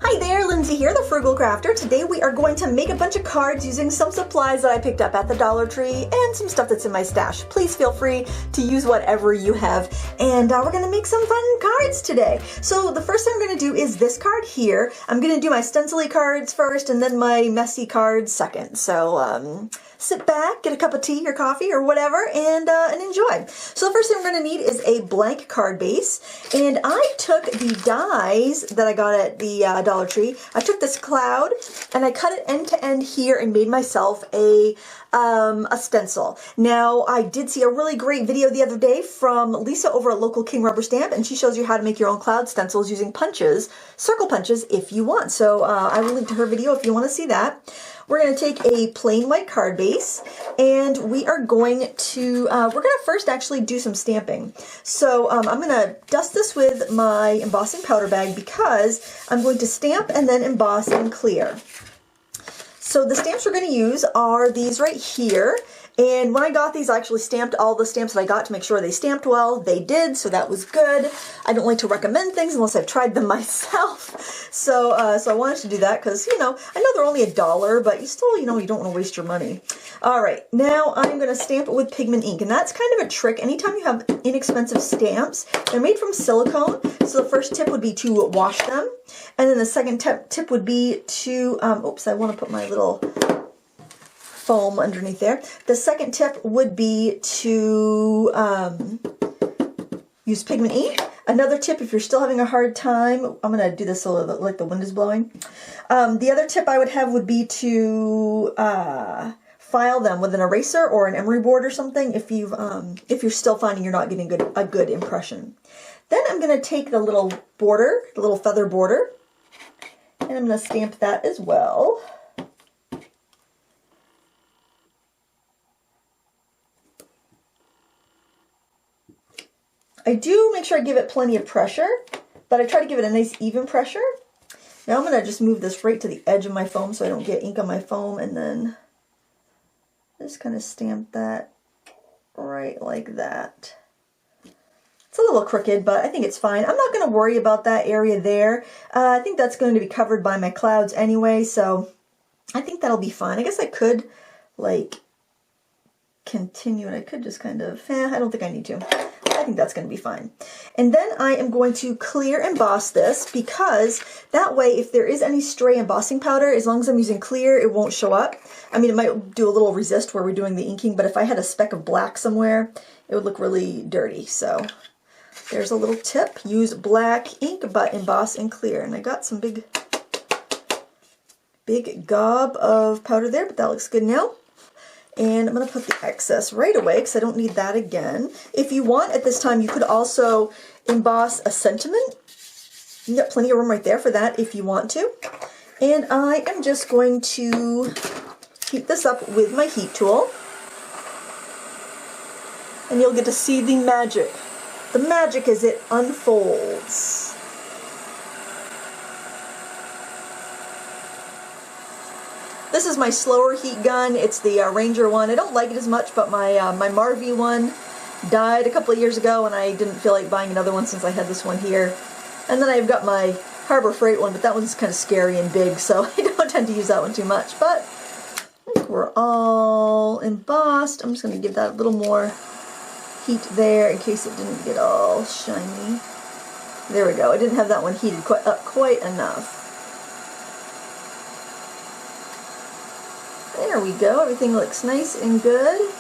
Hi there, Lindsay here, the Frugal Crafter. Today we are going to make a bunch of cards using some supplies that I picked up at the Dollar Tree and some stuff that's in my stash. Please feel free to use whatever you have. And we're going to make some fun cards today. So the first thing I'm going to do is this card here. I'm going to do my Stenciling cards first and then my messy cards second. So sit back, get a cup of tea or coffee or whatever, and enjoy. So the first thing we're going to need is a blank card base. And I took the dies that I got at the Dollar Tree. I took this cloud and I cut it end to end here and made myself a stencil. Now, I did see a really great video the other day from Lisa over at Local King Rubber Stamp, and she shows you how to make your own cloud stencils using punches, circle punches, if you want. So I will link to her video if you want to see that. We're going to take a plain white card base, and we are going to first actually do some stamping. So I'm going to dust this with my embossing powder bag because I'm going to stamp and then emboss and clear. So the stamps we're going to use are these right here. And when I got these, I actually stamped all the stamps that I got to make sure they stamped well. They did, so that was good. I don't like to recommend things unless I've tried them myself. So I wanted to do that because, I know they're only $1, but you still, you don't want to waste your money. All right, now I'm going to stamp it with Pigment Ink, and that's kind of a trick. Anytime you have inexpensive stamps, they're made from silicone, so the first tip would be to wash them, and then the second tip would be to, oops, I want to put my little foam underneath there. The second tip would be to use Pigment Ink. Another tip, if you're still having a hard time, I'm going to do this so like the wind is blowing. The other tip I would have would be to file them with an eraser or an emery board or something if you're still finding you're not getting a good impression. Then I'm going to take the little border, the little feather border, and I'm going to stamp that as well. I do make sure I give it plenty of pressure, but I try to give it a nice even pressure. Now I'm going to just move this right to the edge of my foam so I don't get ink on my foam, and then just kind of stamp that right like that. It's a little crooked, but I think it's fine. I'm not going to worry about that area there. I think that's going to be covered by my clouds anyway, so I think that'll be fine. I guess I could, continue, and I could just kind of, I don't think I need to. I think that's going to be fine. And then I am going to clear emboss this because that way if there is any stray embossing powder, as long as I'm using clear, it won't show up. I mean, it might do a little resist where we're doing the inking, but if I had a speck of black somewhere, it would look really dirty. So there's a little tip. Use black ink, but emboss and clear. And I got some big gob of powder there, but that looks good now. And I'm going to put the excess right away because I don't need that again. If you want, at this time, you could also emboss a sentiment. You got plenty of room right there for that if you want to. And I am just going to heat this up with my heat tool. And you'll get to see the magic. The magic as it unfolds. This is my slower heat gun. It's the Ranger one. I don't like it as much, but my Marvy one died a couple of years ago, and I didn't feel like buying another one since I had this one here. And then I've got my Harbor Freight one, but that one's kind of scary and big, so I don't tend to use that one too much. But I think we're all embossed. I'm just going to give that a little more heat there in case it didn't get all shiny. There we go. I didn't have that one heated quite enough. There we go. Everything looks nice and good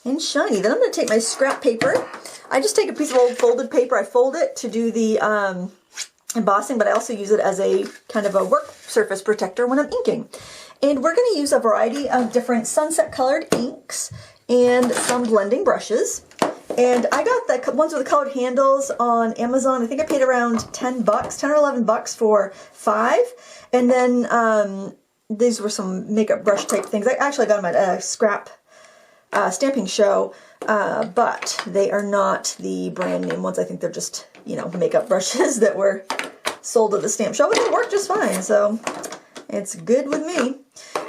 and shiny. Then I'm going to take my scrap paper. I just take a piece of old folded paper. I fold it to do the embossing, but I also use it as a kind of a work surface protector when I'm inking. And we're going to use a variety of different sunset colored inks and some blending brushes. And I got the ones with the colored handles on Amazon. I think I paid around $10, $10 or $11 for 5. And then these were some makeup brush type things. I actually got them at a scrap stamping show, but they are not the brand name ones. I think they're just, makeup brushes that were sold at the stamp show, but they work just fine, so it's good with me.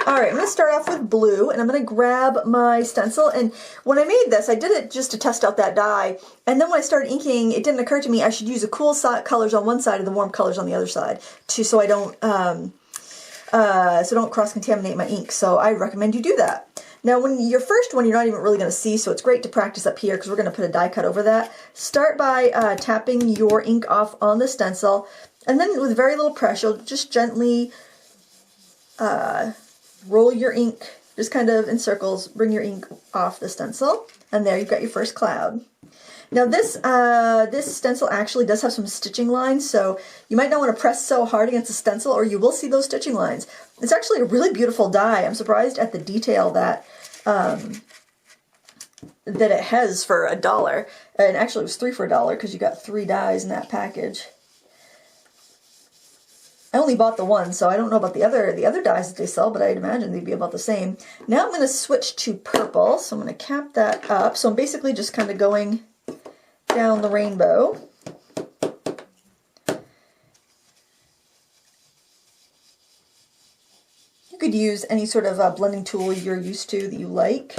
All right, I'm going to start off with blue, and I'm going to grab my stencil. And when I made this, I did it just to test out that dye. And then when I started inking, it didn't occur to me I should use the cool colors on one side and the warm colors on the other side, so I don't cross-contaminate my ink. So I recommend you do that. Now, when your first one, you're not even really going to see, so it's great to practice up here because we're going to put a die cut over that. Start by tapping your ink off on the stencil, and then with very little pressure, just gently roll your ink, just kind of in circles, bring your ink off the stencil, and there you've got your first cloud. Now this stencil actually does have some stitching lines, so you might not want to press so hard against the stencil or you will see those stitching lines. It's actually a really beautiful die. I'm surprised at the detail that that it has for $1. And actually it was $3 for $1 because you got 3 dies in that package. I only bought the one, so I don't know about the other dyes that they sell, but I'd imagine they'd be about the same. Now I'm going to switch to purple, so I'm going to cap that up. So I'm basically just kind of going down the rainbow. You could use any sort of blending tool you're used to that you like.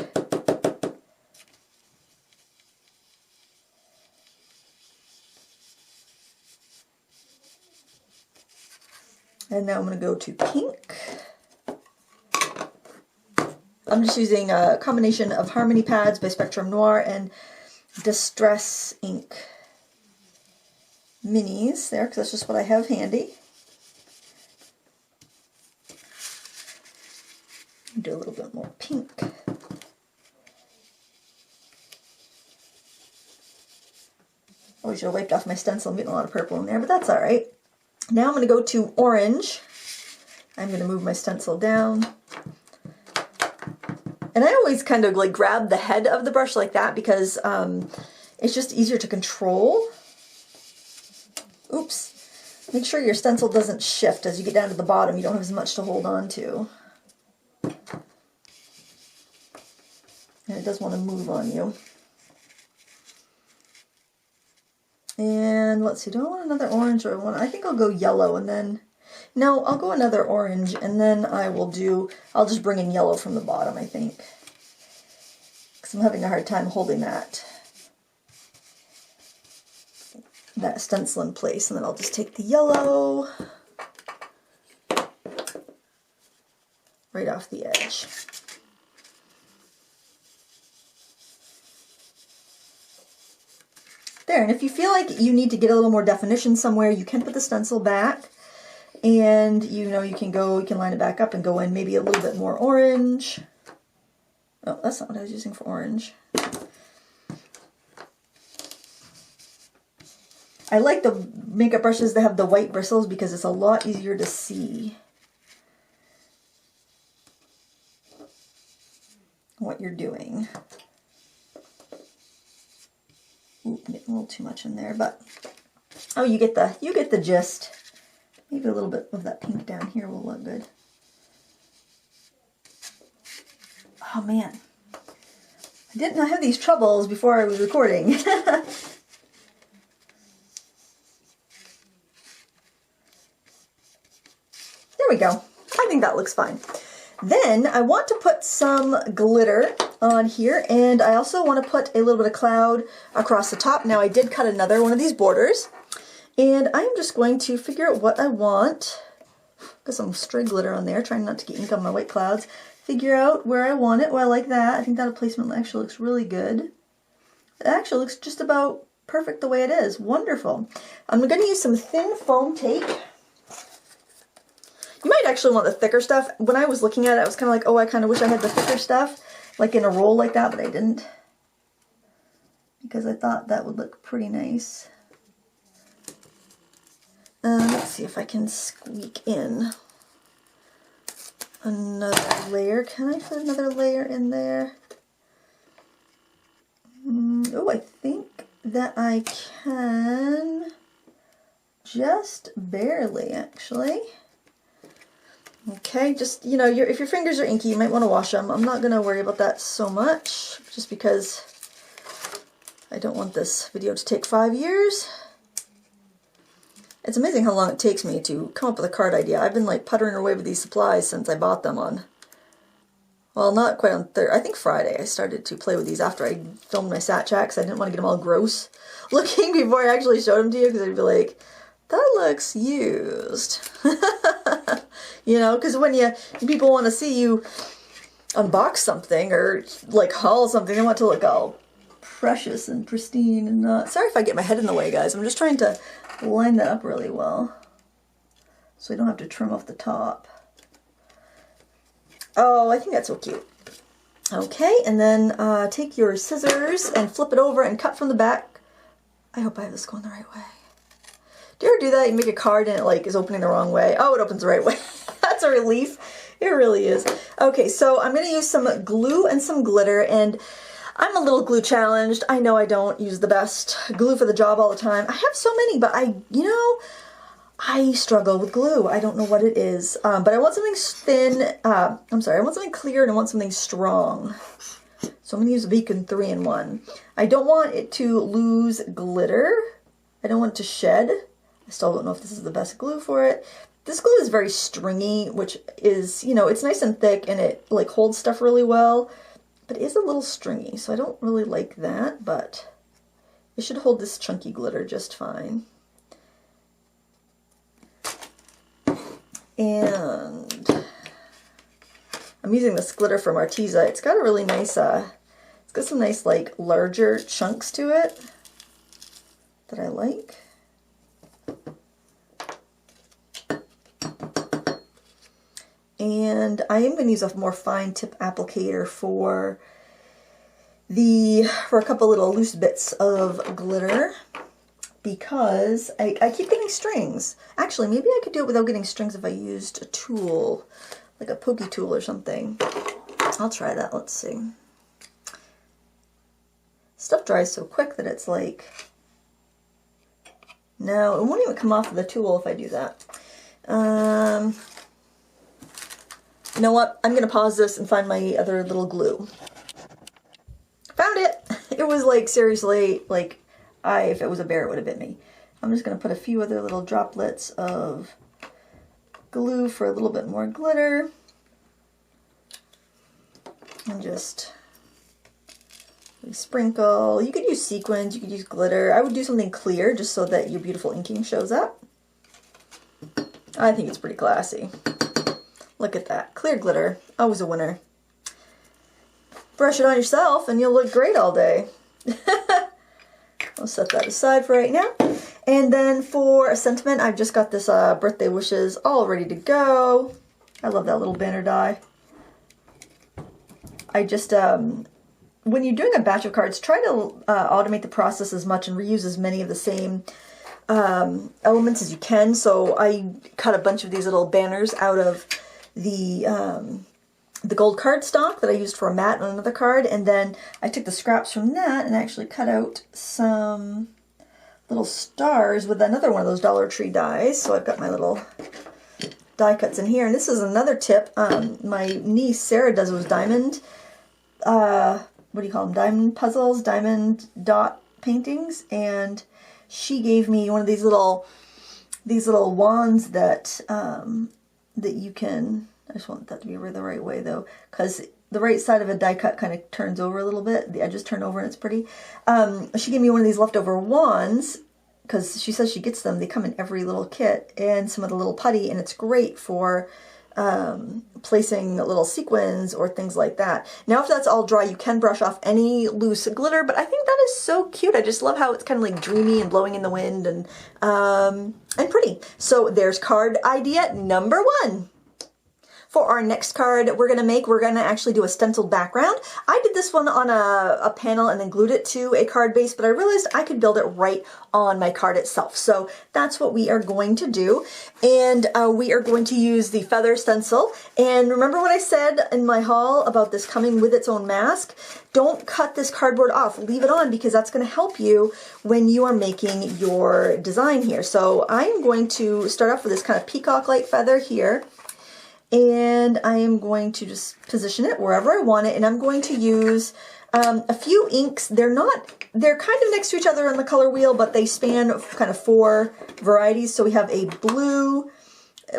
And now I'm going to go to pink. I'm just using a combination of Harmony pads by Spectrum Noir and Distress Ink minis there, because that's just what I have handy. Do a little bit more pink. Oh, I should have wiped off my stencil. I'm getting a lot of purple in there, but that's all right. Now I'm going to go to orange. I'm going to move my stencil down. And I always kind of like grab the head of the brush like that because it's just easier to control. Oops. Make sure your stencil doesn't shift as you get down to the bottom. You don't have as much to hold on to. And it does want to move on you. And let's see, do I want another orange or I think I'll go yellow and then, no, I'll go another orange and then I'll just bring in yellow from the bottom, I think. Because I'm having a hard time holding that stencil in place. And then I'll just take the yellow right off the edge. There, and if you feel like you need to get a little more definition somewhere, you can put the stencil back, and you can line it back up and go in maybe a little bit more orange. Oh, that's not what I was using for orange. I like the makeup brushes that have the white bristles because it's a lot easier to see what you're doing. Ooh, I'm getting a little too much in there, but oh, you get the gist. Maybe a little bit of that pink down here will look good. Oh man, I did not have these troubles before I was recording. There we go. I think that looks fine. Then I want to put some glitter on here, and I also want to put a little bit of cloud across the top. Now I did cut another one of these borders, and I'm just going to figure out what I want. Got some stray glitter on there, trying not to get ink on my white clouds. Figure out where I want it. Well, I like that. I think that placement actually looks really good. It actually looks just about perfect the way it is. Wonderful. I'm going to use some thin foam tape. You might actually want the thicker stuff. When I was looking at it, I was kind of like, oh, I kind of wish I had the thicker stuff, like in a roll like that, but I didn't. Because I thought that would look pretty nice. Let's see if I can squeak in another layer. Can I put another layer in there? Oh, I think that I can. Just barely, actually. Okay, just, if your fingers are inky, you might want to wash them. I'm not going to worry about that so much, just because I don't want this video to take 5 years. It's amazing how long it takes me to come up with a card idea. I've been like puttering away with these supplies since I bought them on well, not quite on Thursday, I think Friday I started to play with these after I filmed my sat chat, because I didn't want to get them all gross looking before I actually showed them to you, because I'd be like, that looks used. You know, because when people want to see you unbox something or like haul something, they want it to look all precious and pristine and not. Sorry if I get my head in the way, guys. I'm just trying to line that up really well so I don't have to trim off the top. Oh, I think that's so cute. Okay, and then take your scissors and flip it over and cut from the back. I hope I have this going the right way. Do you ever do that? You make a card and it like is opening the wrong way. Oh, it opens the right way. That's a relief. It really is. Okay, so I'm going to use some glue and some glitter, and I'm a little glue challenged. I know I don't use the best glue for the job all the time. I have so many, but I struggle with glue. I don't know what it is, but I want something thin. I want something clear, and I want something strong. So I'm going to use a Beacon 3-in-1. I don't want it to lose glitter. I don't want it to shed. I still don't know if this is the best glue for it. This glue is very stringy, which is, it's nice and thick and it like holds stuff really well, but it is a little stringy, so I don't really like that, but it should hold this chunky glitter just fine. And I'm using this glitter from Arteza. It's got a really nice, it's got some nice like larger chunks to it that I like. And I am going to use a more fine tip applicator for a couple little loose bits of glitter, because I keep getting strings. Actually, maybe I could do it without getting strings if I used a tool, like a pokey tool or something. I'll try that. Let's see. Stuff dries so quick that it's like, no, it won't even come off of the tool if I do that. You know what? I'm going to pause this and find my other little glue. Found it! It was like, seriously, like, if it was a bear, it would have bit me. I'm just going to put a few other little droplets of glue for a little bit more glitter. And just sprinkle. You could use sequins, you could use glitter. I would do something clear just so that your beautiful inking shows up. I think it's pretty classy. Look at that. Clear glitter. Always a winner. Brush it on yourself and you'll look great all day. I'll set that aside for right now. And then for a sentiment, I've just got this birthday wishes all ready to go. I love that little banner die. I just, when you're doing a batch of cards, try to automate the process as much and reuse as many of the same elements as you can. So I cut a bunch of these little banners out of the gold cardstock that I used for a mat on another card, and then I took the scraps from that and actually cut out some little stars with another one of those Dollar Tree dies. So I've got my little die cuts in here, and this is another tip. My niece Sarah does those diamond, what do you call them? Diamond puzzles, diamond dot paintings, and she gave me one of these little wands that that you can, I just want that to be the right way though, because the right side of a die cut kind of turns over a little bit. The edges turn over and it's pretty. She gave me one of these leftover wands because she says she gets them. They come in every little kit, and some of the little putty, and it's great for placing little sequins or things like that. Now if that's all dry, you can brush off any loose glitter, but I think that is so cute. I just love how it's kind of like dreamy and blowing in the wind and pretty. So there's card idea number 1. For our next card we're going to actually do a stenciled background. I did this one on a panel and then glued it to a card base, but I realized I could build it right on my card itself. So that's what we are going to do. And we are going to use the feather stencil. And remember what I said in my haul about this coming with its own mask? Don't cut this cardboard off. Leave it on, because that's going to help you when you are making your design here. So I'm going to start off with this kind of peacock-like feather here. And I am going to just position it wherever I want it, and I'm going to use a few inks. They're kind of next to each other on the color wheel, but they span kind of 4 varieties. So we have a blue,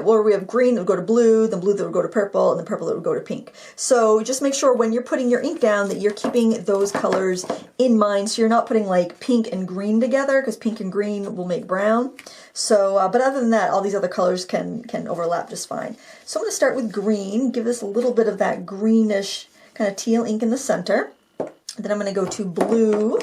or we have green that would go to blue, then blue that would go to purple, and then purple that would go to pink. So just make sure when you're putting your ink down that you're keeping those colors in mind, so you're not putting like pink and green together, because pink and green will make brown. So, but other than that, all these other colors can overlap just fine. So I'm going to start with green, give this a little bit of that greenish kind of teal ink in the center. Then I'm going to go to blue.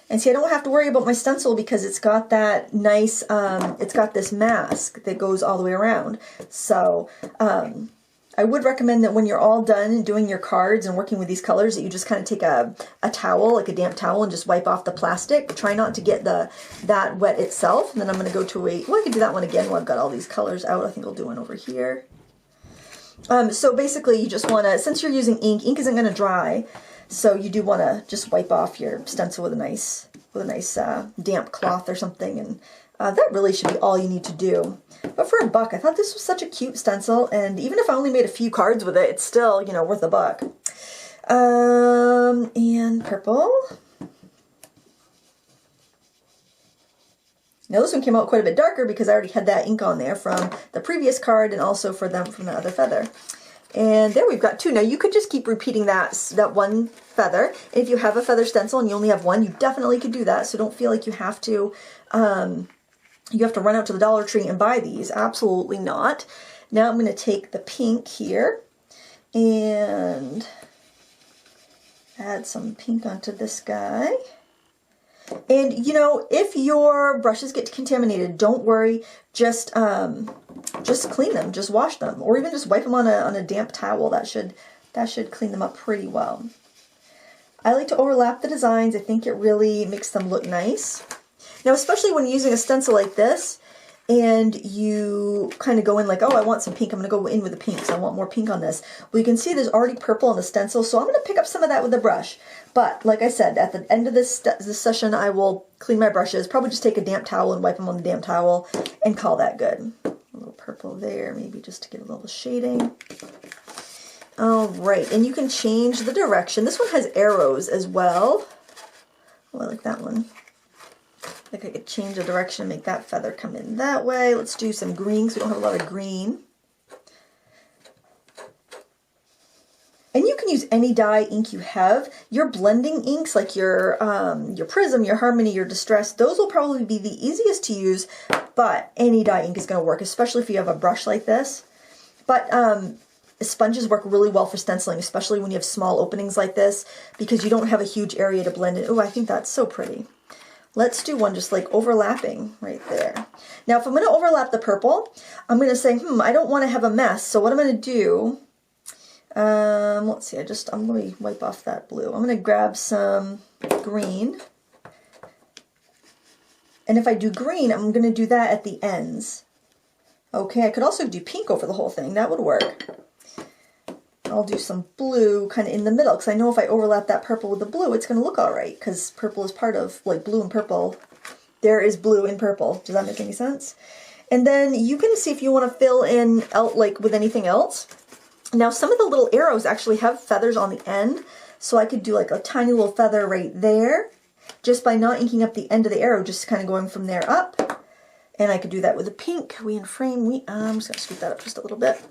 And see, I don't have to worry about my stencil because it's got that nice, it's got this mask that goes all the way around. So I would recommend that when you're all done doing your cards and working with these colors that you just kind of take a towel, like a damp towel, and just wipe off the plastic. Try not to get that wet itself. And then I'm going to go to well, I can do that one again while I've got all these colors out. I think I'll do one over here. So basically you just want to, since you're using ink isn't going to dry. So you do want to just wipe off your stencil with a nice damp cloth or something, and that really should be all you need to do. But for $1, I thought this was such a cute stencil, and even if I only made a few cards with it, it's still, you know, worth $1. And purple. Now this one came out quite a bit darker because I already had that ink on there from the previous card and also from the other feather. And there we've got 2. Now you could just keep repeating that one feather. If you have a feather stencil and you only have one, you definitely could do that. So don't feel like you have to run out to the Dollar Tree and buy these. Absolutely not. Now I'm going to take the pink here and add some pink onto this guy. And you know, if your brushes get contaminated, don't worry. Just clean them, just wash them, or even just wipe them on a damp towel. That should clean them up pretty well. I like to overlap the designs. I think it really makes them look nice. Now, especially when using a stencil like this, and you kind of go in like, oh, I want some pink. I'm going to go in with the pinks. I want more pink on this. Well, you can see there's already purple on the stencil, so I'm going to pick up some of that with the brush. But like I said, at the end of this session, I will clean my brushes. Probably just take a damp towel and wipe them on the damp towel and call that good. A little purple there, maybe just to give a little shading. All right, and you can change the direction. This one has arrows as well. Oh, I like that one. Like I could change the direction and make that feather come in that way. Let's do some green because we don't have a lot of green. And you can use any dye ink you have. Your blending inks, like your Prism, your Harmony, your Distress, those will probably be the easiest to use, but any dye ink is going to work, especially if you have a brush like this. But sponges work really well for stenciling, especially when you have small openings like this, because you don't have a huge area to blend in. Oh, I think that's so pretty. Let's do one just like overlapping right there. Now, if I'm going to overlap the purple, I'm going to say, I don't want to have a mess. So what I'm going to do, let's see, I'm going to wipe off that blue. I'm going to grab some green. And if I do green, I'm going to do that at the ends. Okay, I could also do pink over the whole thing. That would work. I'll do some blue kind of in the middle, because I know if I overlap that purple with the blue, it's going to look all right, because purple is part of, like, blue and purple. There is blue in purple. Does that make any sense? And then you can see if you want to fill in, like, with anything else. Now, some of the little arrows actually have feathers on the end, so I could do, like, a tiny little feather right there, just by not inking up the end of the arrow, just kind of going from there up. And I could do that with a pink. I'm just going to scoot that up just a little bit.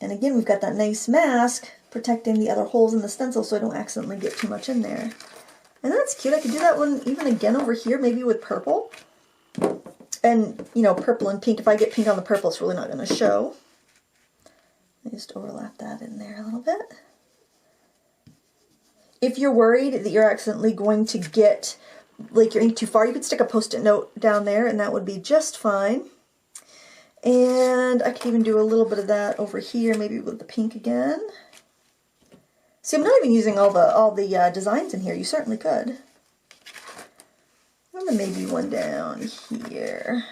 And again, we've got that nice mask protecting the other holes in the stencil so I don't accidentally get too much in there. And that's cute. I could do that one even again over here, maybe with purple. And, you know, purple and pink. If I get pink on the purple, it's really not going to show. I just overlap that in there a little bit. If you're worried that you're accidentally going to get, like, your ink too far, you could stick a Post-it note down there and that would be just fine. And I could even do a little bit of that over here, maybe with the pink again. See, I'm not even using all the designs in here. You certainly could. And then maybe one down here.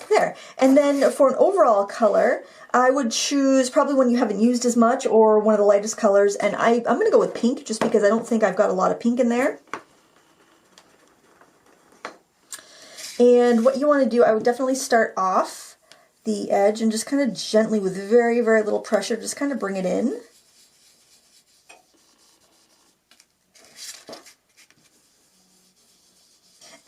There. And then for an overall color, I would choose probably one you haven't used as much or one of the lightest colors. And I'm going to go with pink just because I don't think I've got a lot of pink in there. And what you want to do, I would definitely start off the edge and just kind of gently, with very, very little pressure, just kind of bring it in.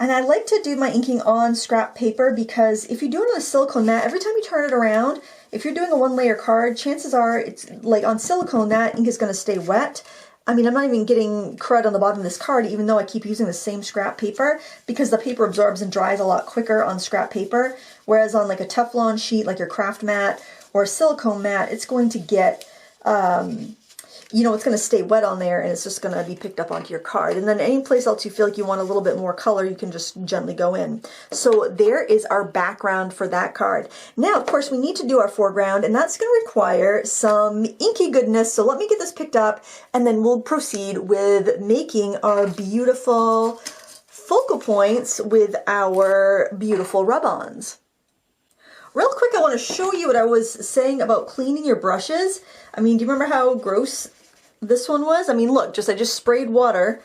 And I like to do my inking on scrap paper because if you do it on a silicone mat, every time you turn it around, if you're doing a one-layer card, chances are it's like on silicone, that ink is going to stay wet. I mean, I'm not even getting crud on the bottom of this card, even though I keep using the same scrap paper, because the paper absorbs and dries a lot quicker on scrap paper, whereas on like a Teflon sheet, like your craft mat or a silicone mat, it's going to get, you know, it's going to stay wet on there and it's just going to be picked up onto your card. And then any place else you feel like you want a little bit more color, you can just gently go in. So there is our background for that card. Now, of course, we need to do our foreground, and that's going to require some inky goodness. So let me get this picked up and then we'll proceed with making our beautiful focal points with our beautiful rub-ons. Real quick, I want to show you what I was saying about cleaning your brushes. I mean, do you remember how gross this one was? I mean, look, I just sprayed water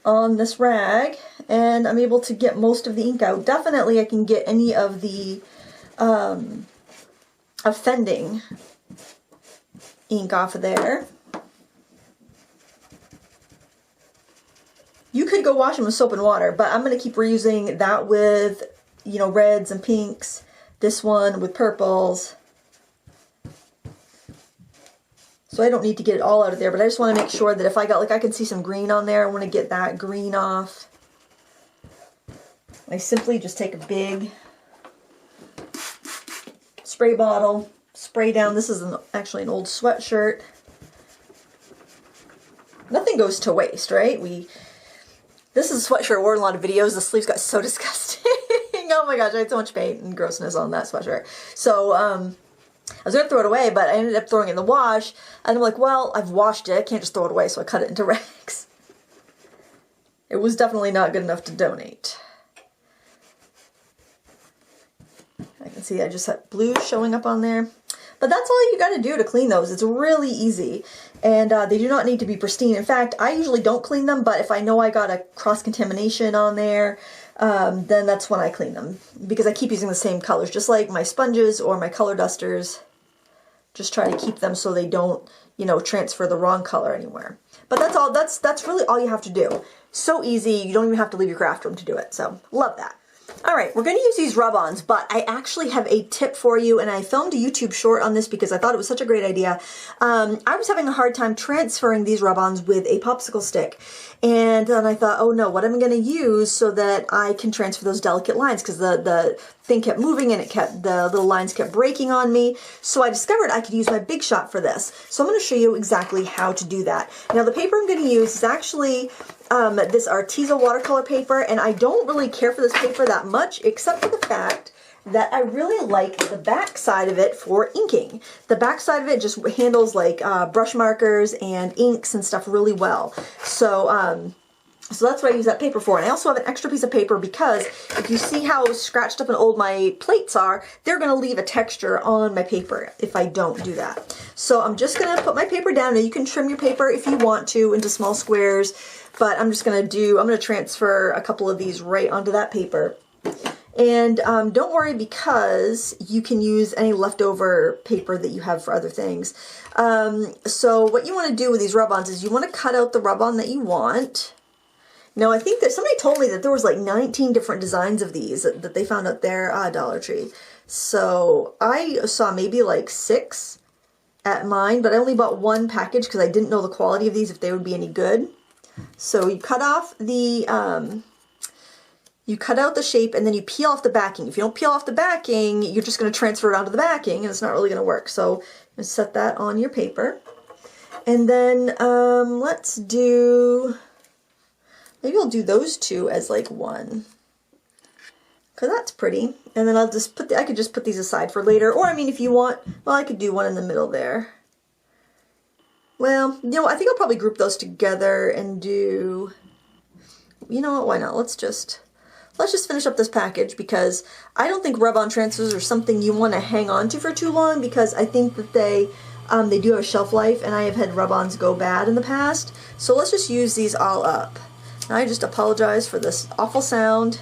on this rag and I'm able to get most of the ink out. Definitely I can get any of the offending ink off of there. You could go wash them with soap and water, but I'm going to keep reusing that with, you know, reds and pinks, this one with purples. So I don't need to get it all out of there, but I just want to make sure that if I got, like, I can see some green on there, I want to get that green off. I simply just take a big spray bottle, spray down. This is actually an old sweatshirt. Nothing goes to waste, right? This is a sweatshirt I wore in a lot of videos. The sleeves got so disgusting. Oh my gosh, I had so much paint and grossness on that sweatshirt. So, I was going to throw it away, but I ended up throwing it in the wash. And I'm like, well, I've washed it. I can't just throw it away, so I cut it into rags. It was definitely not good enough to donate. I can see I just had blue showing up on there. But that's all you got to do to clean those. It's really easy. And they do not need to be pristine. In fact, I usually don't clean them, but if I know I got a cross-contamination on there, then that's when I clean them. Because I keep using the same colors, just like my sponges or my color dusters. Just try to keep them so they don't, you know, transfer the wrong color anywhere. But that's all. That's really all you have to do. So easy. You don't even have to leave your craft room to do it. So love that. All right, we're going to use these rub-ons, but I actually have a tip for you, and I filmed a YouTube short on this because I thought it was such a great idea. I was having a hard time transferring these rub-ons with a popsicle stick, and then I thought, oh no, what am I going to use so that I can transfer those delicate lines, because the thing kept moving and the little lines kept breaking on me. So I discovered I could use my Big Shot for this. So I'm going to show you exactly how to do that. Now the paper I'm going to use is actually this Arteza watercolor paper, and I don't really care for this paper that much, except for the fact that I really like the back side of it for inking. The back side of it just handles like brush markers and inks and stuff really well. So so that's what I use that paper for. And I also have an extra piece of paper because if you see how scratched up and old my plates are, they're going to leave a texture on my paper if I don't do that. So I'm just going to put my paper down. Now you can trim your paper if you want to into small squares, but I'm just going to transfer a couple of these right onto that paper. And don't worry, because you can use any leftover paper that you have for other things. So what you want to do with these rub-ons is you want to cut out the rub-on that you want. Now, I think that somebody told me that there was like 19 different designs of these that they found at their Dollar Tree. So I saw maybe like 6 at mine, but I only bought one package because I didn't know the quality of these, if they would be any good. So you cut off the, you cut out the shape and then you peel off the backing. If you don't peel off the backing, you're just going to transfer it onto the backing and it's not really going to work. So you set that on your paper. And then let's do... maybe I'll do those two as like one, because that's pretty. And then I'll just I could just put these aside for later. Or I mean, if you want, well, I could do one in the middle there. Well, you know, I think I'll probably group those together and do, you know what, why not? Let's just finish up this package, because I don't think rub-on transfers are something you want to hang on to for too long, because I think that they do have a shelf life, and I have had rub-ons go bad in the past. So let's just use these all up. Now I just apologize for this awful sound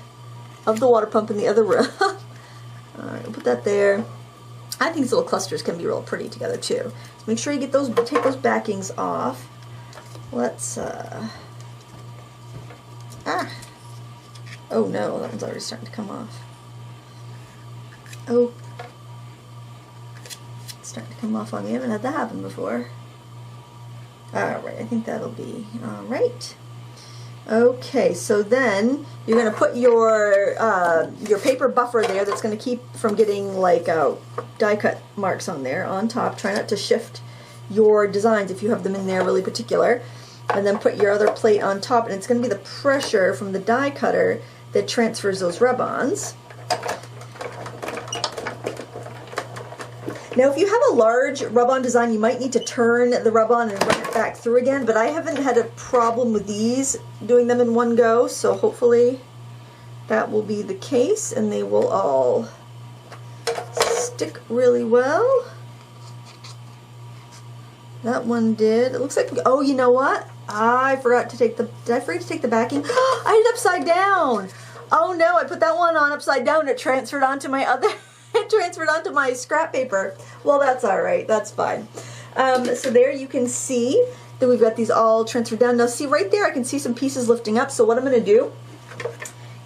of the water pump in the other room. Alright, we'll put that there. I think these little clusters can be real pretty together too. So make sure you get those, take those backings off. Let's, Oh no, that one's already starting to come off. Oh. It's starting to come off on me. I haven't had that happen before. Alright, I think that'll be alright. Okay, so then you're going to put your paper buffer there that's going to keep from getting like die cut marks on there on top. Try not to shift your designs if you have them in there really particular. And then put your other plate on top, and it's going to be the pressure from the die cutter that transfers those rub-ons. Now, if you have a large rub-on design, you might need to turn the rub-on and run it back through again, but I haven't had a problem with these doing them in one go, so hopefully that will be the case, and they will all stick really well. That one did. It looks like, oh, you know what? I forgot to take the, did I forget to take the backing? I had it upside down. Oh no, I put that one on upside down and it transferred onto my other, it transferred onto my scrap paper. Well, that's all right, that's fine. So there you can see that we've got these all transferred down. Now see right there, I can see some pieces lifting up. So what I'm gonna do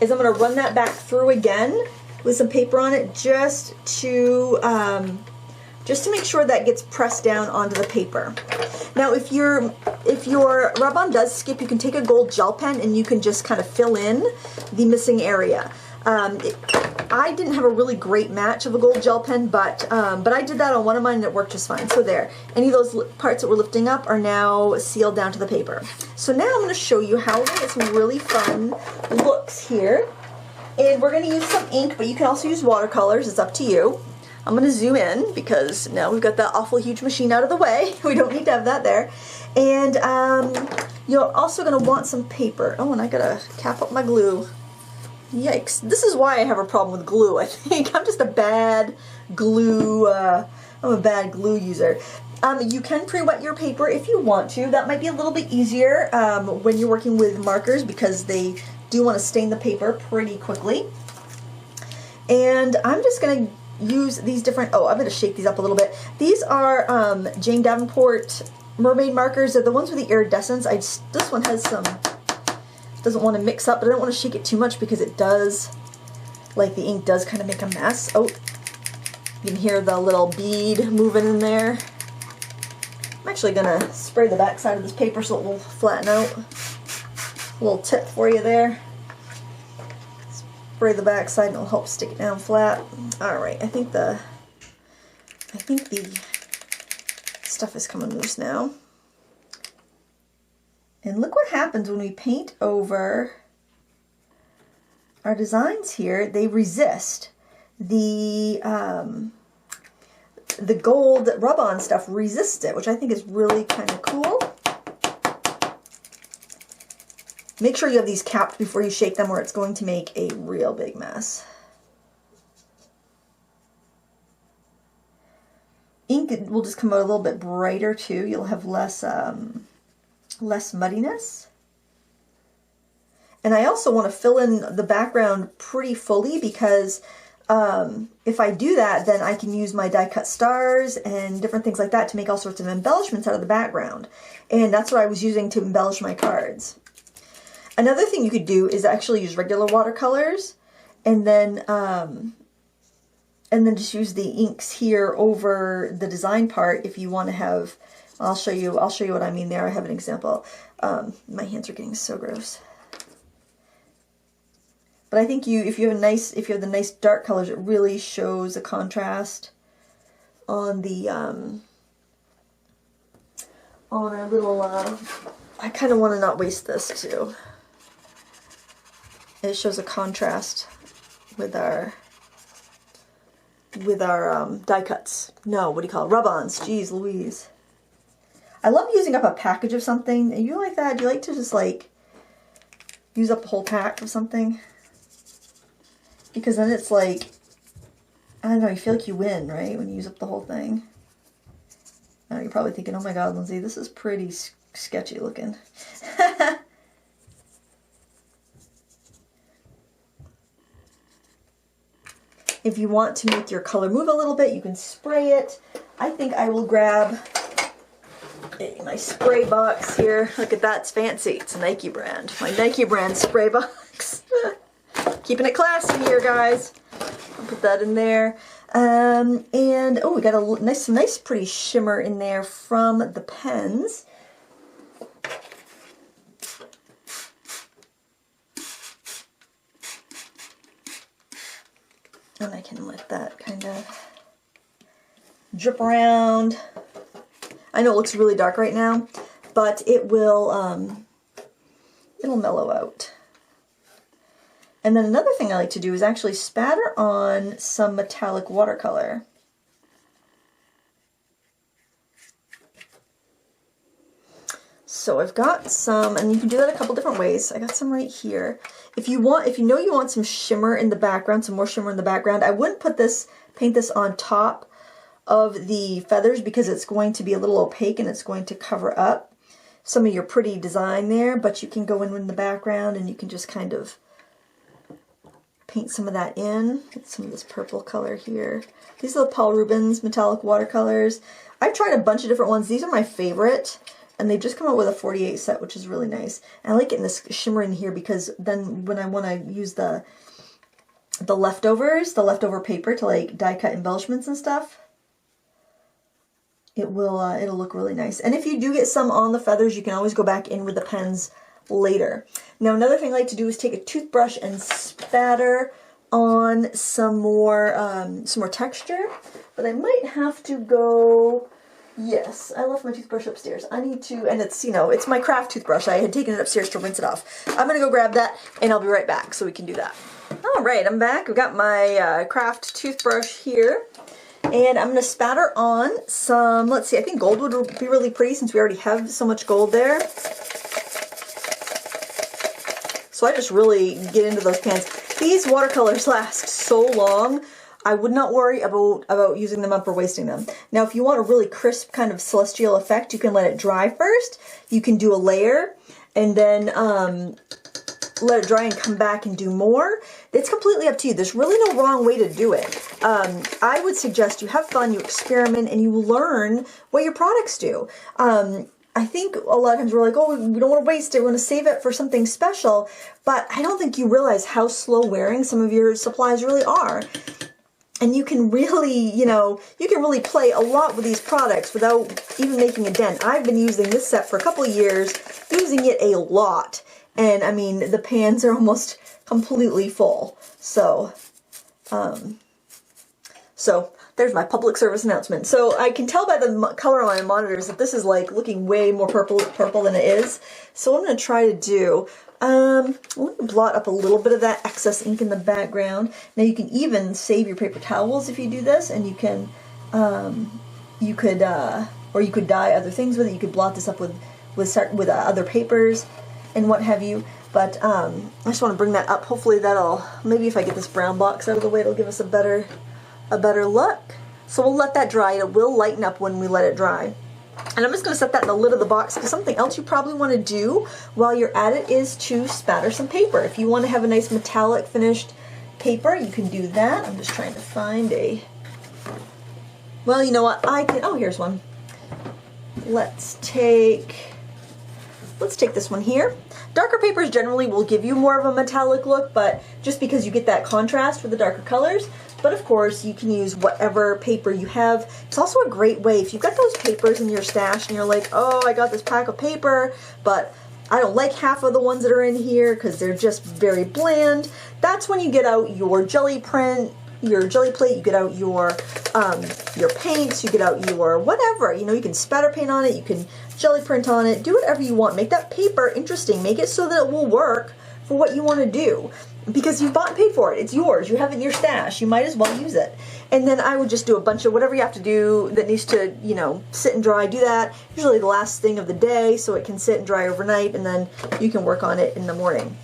is I'm gonna run that back through again with some paper on it just to make sure that gets pressed down onto the paper. Now if your rub-on does skip, you can take a gold gel pen and you can just kind of fill in the missing area. I didn't have a really great match of a gold gel pen, but I did that on one of mine and it worked just fine. So there, any of those parts that were lifting up are now sealed down to the paper. So now I'm going to show you how we're going to get some really fun looks here. And we're going to use some ink, but you can also use watercolors, it's up to you. I'm going to zoom in because now we've got that awful huge machine out of the way. We don't need to have that there. And you're also going to want some paper. Oh, and I got to cap up my glue. Yikes. This is why I have a problem with glue, I think. I'm just a bad glue, I'm a bad glue user. You can pre-wet your paper if you want to. That might be a little bit easier when you're working with markers because they do want to stain the paper pretty quickly. And I'm just going to use these different, oh, I'm going to shake these up a little bit. These are Jane Davenport Mermaid markers. They're the ones with the iridescence. This one has some, doesn't want to mix up, but I don't want to shake it too much because it does, like the ink does kind of make a mess. Oh, you can hear the little bead moving in there. I'm actually going to spray the back side of this paper so it will flatten out. A little tip for you there. Spray the back side and it'll help stick it down flat. Alright, I think the stuff is coming loose now. And look what happens when we paint over our designs here. They resist. The gold rub-on stuff resists it, which I think is really kind of cool. Make sure you have these capped before you shake them or it's going to make a real big mess. Ink will just come out a little bit brighter too. You'll have less muddiness. And I also want to fill in the background pretty fully because if I do that, then I can use my die cut stars and different things like that to make all sorts of embellishments out of the background. And that's what I was using to embellish my cards. Another thing you could do is actually use regular watercolors and then just use the inks here over the design part if you want to have, I'll show you what I mean there. I have an example. My hands are getting so gross. But I think if you have the nice dark colors, it really shows a contrast on the on our little I kind of want to not waste this too. It shows a contrast with our die cuts. No, what do you call it? Rub-ons. Jeez Louise. I love using up a package of something. Are you like that? Do you like to just like use up a whole pack of something? Because then it's like, I don't know, you feel like you win, right? When you use up the whole thing. Now you're probably thinking, oh my god, Lindsay, this is pretty sketchy looking. If you want to make your color move a little bit, you can spray it. I think I will grab my spray box here. Look at that, it's fancy. It's a Nike brand. My Nike brand spray box. Keeping it classy here, guys. I'll put that in there. And oh, we got a nice pretty shimmer in there from the pens. And I can let that kind of drip around. I know it looks really dark right now, but it will, it'll mellow out. And then another thing I like to do is actually spatter on some metallic watercolor. So I've got some, and you can do that a couple different ways. I got some right here. If you know you want some shimmer in the background, some more shimmer in the background, I wouldn't paint this on top of the feathers because it's going to be a little opaque and it's going to cover up some of your pretty design there, but you can go in the background and you can just kind of paint some of that in. Get some of this purple color here. These are the Paul Rubens metallic watercolors. I've tried a bunch of different ones. These are my favorite, and they've just come out with a 48 set, which is really nice. And I like getting this shimmer in here because then when I want to use the leftover paper to like die cut embellishments and stuff, it'll look really nice. And if you do get some on the feathers, you can always go back in with the pens later. Now another thing I like to do is take a toothbrush and spatter on some more texture, but I might have to go, yes, I left my toothbrush upstairs. I need to, and it's, you know, it's my craft toothbrush. I had taken it upstairs to rinse it off. I'm gonna go grab that and I'll be right back so we can do that. All right, I'm back. I've got my craft toothbrush here. And I'm going to spatter on some, let's see, I think gold would be really pretty since we already have so much gold there. So I just really get into those pans. These watercolors last so long, I would not worry about using them up or wasting them. Now, if you want a really crisp kind of celestial effect, you can let it dry first. You can do a layer and then let it dry and come back and do more. It's completely up to you. There's really no wrong way to do it. I would suggest you have fun, you experiment, and you learn what your products do. I think a lot of times we're like, oh, we don't want to waste it, we want to save it for something special, but I don't think you realize how slow wearing some of your supplies really are. And you can really, you know, you can really play a lot with these products without even making a dent. I've been using this set for a couple of years, using it a lot. And I mean, the pans are almost completely full. So, there's my public service announcement. So I can tell by the color on my monitors that this is like looking way more purple than it is. So what I'm going to try to do, let me blot up a little bit of that excess ink in the background. Now you can even save your paper towels if you do this, and you can, you could dye other things with it. You could blot this up with other papers and what have you. But I just want to bring that up. Hopefully that'll, maybe if I get this brown box out of the way, it'll give us a better look. So we'll let that dry. It will lighten up when we let it dry. And I'm just going to set that in the lid of the box because something else you probably want to do while you're at it is to spatter some paper. If you want to have a nice metallic finished paper, you can do that. I'm just trying to find a, well, you know what, I can, oh, here's one. Let's take this one here. Darker papers generally will give you more of a metallic look, but just because you get that contrast with the darker colors. But of course, you can use whatever paper you have. It's also a great way, if you've got those papers in your stash and you're like, oh, I got this pack of paper, but I don't like half of the ones that are in here because they're just very bland. That's when you get out your jelly print, your jelly plate, you get out your paints, you get out your whatever. You know, you can spatter paint on it, you can jelly print on it, do whatever you want. Make that paper interesting. Make it so that it will work for what you want to do. Because you've bought and paid for it. It's yours. You have it in your stash. You might as well use it. And then I would just do a bunch of whatever you have to do that needs to, you know, sit and dry. Do that usually the last thing of the day so it can sit and dry overnight, and then you can work on it in the morning.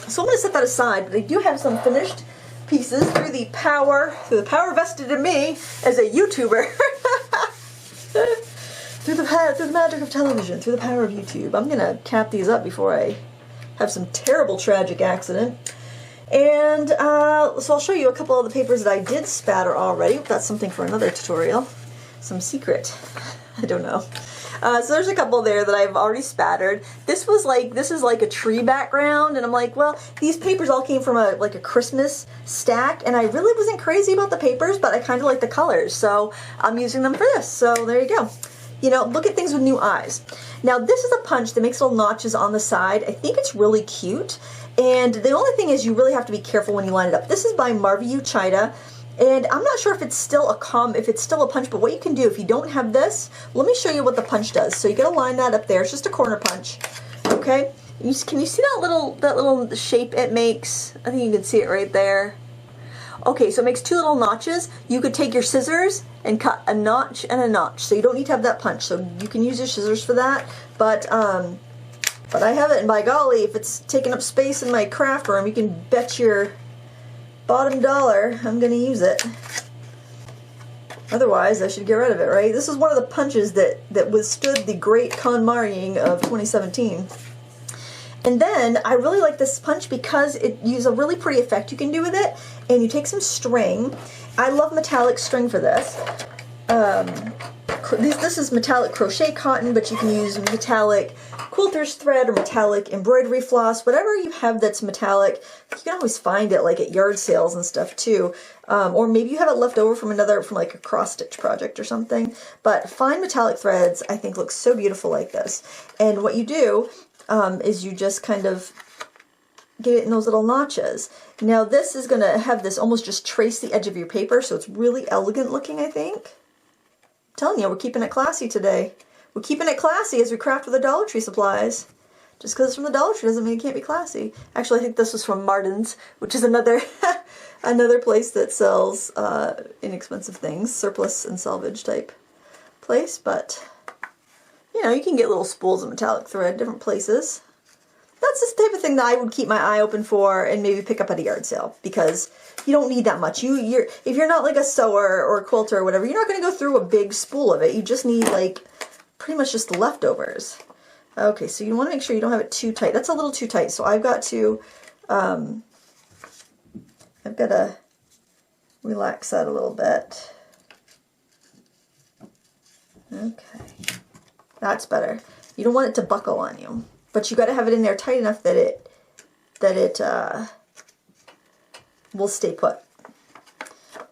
So I'm going to set that aside, but I do have some finished pieces through the power vested in me as a YouTuber. through the magic of television, through the power of YouTube. I'm going to cap these up before I have some terrible tragic accident. And so I'll show you a couple of the papers that I did spatter already. That's something for another tutorial. Some secret. I don't know. So there's a couple there that I've already spattered. This is like a tree background, and I'm like, well, these papers all came from like a Christmas stack, and I really wasn't crazy about the papers, but I kind of like the colors, so I'm using them for this. So there you go. You know, look at things with new eyes. Now this is a punch that makes little notches on the side. I think it's really cute. And the only thing is you really have to be careful when you line it up. This is by Marviu Chida. And I'm not sure if it's still a punch, but what you can do if you don't have this, let me show you what the punch does. So you gotta line that up there. It's just a corner punch. Okay? Can you see that little shape it makes? I think you can see it right there. Okay, so it makes two little notches. You could take your scissors and cut a notch and a notch. So you don't need to have that punch. So you can use your scissors for that. But I have it, and by golly, if it's taking up space in my craft room, you can bet your bottom dollar I'm gonna use it. Otherwise, I should get rid of it, right? This is one of the punches that withstood the great KonMariing of 2017. And then I really like this punch because it uses a really pretty effect you can do with it. And you take some string. I love metallic string for this. This is metallic crochet cotton, but you can use metallic quilter's thread or metallic embroidery floss, whatever you have that's metallic. You can always find it like at yard sales and stuff too. Or maybe you have it left over from like a cross stitch project or something. But fine metallic threads I think look so beautiful like this. And what you do is you just kind of get it in those little notches. Now this is going to have this almost just trace the edge of your paper, so it's really elegant looking, I think. I'm telling you, we're keeping it classy today. We're keeping it classy as we craft with the Dollar Tree supplies. Just because it's from the Dollar Tree doesn't mean it can't be classy. Actually, I think this was from Martin's, which is another another place that sells inexpensive things, surplus and salvage type place, but you know, you can get little spools of metallic thread different places. That's the type of thing that I would keep my eye open for and maybe pick up at a yard sale, because you don't need that much. If you're not like a sewer or a quilter or whatever, you're not going to go through a big spool of it. You just need like pretty much just the leftovers. Okay, so you want to make sure you don't have it too tight. That's a little too tight, so I've got to relax that a little bit. Okay. That's better. You don't want it to buckle on you, but you got to have it in there tight enough that it will stay put.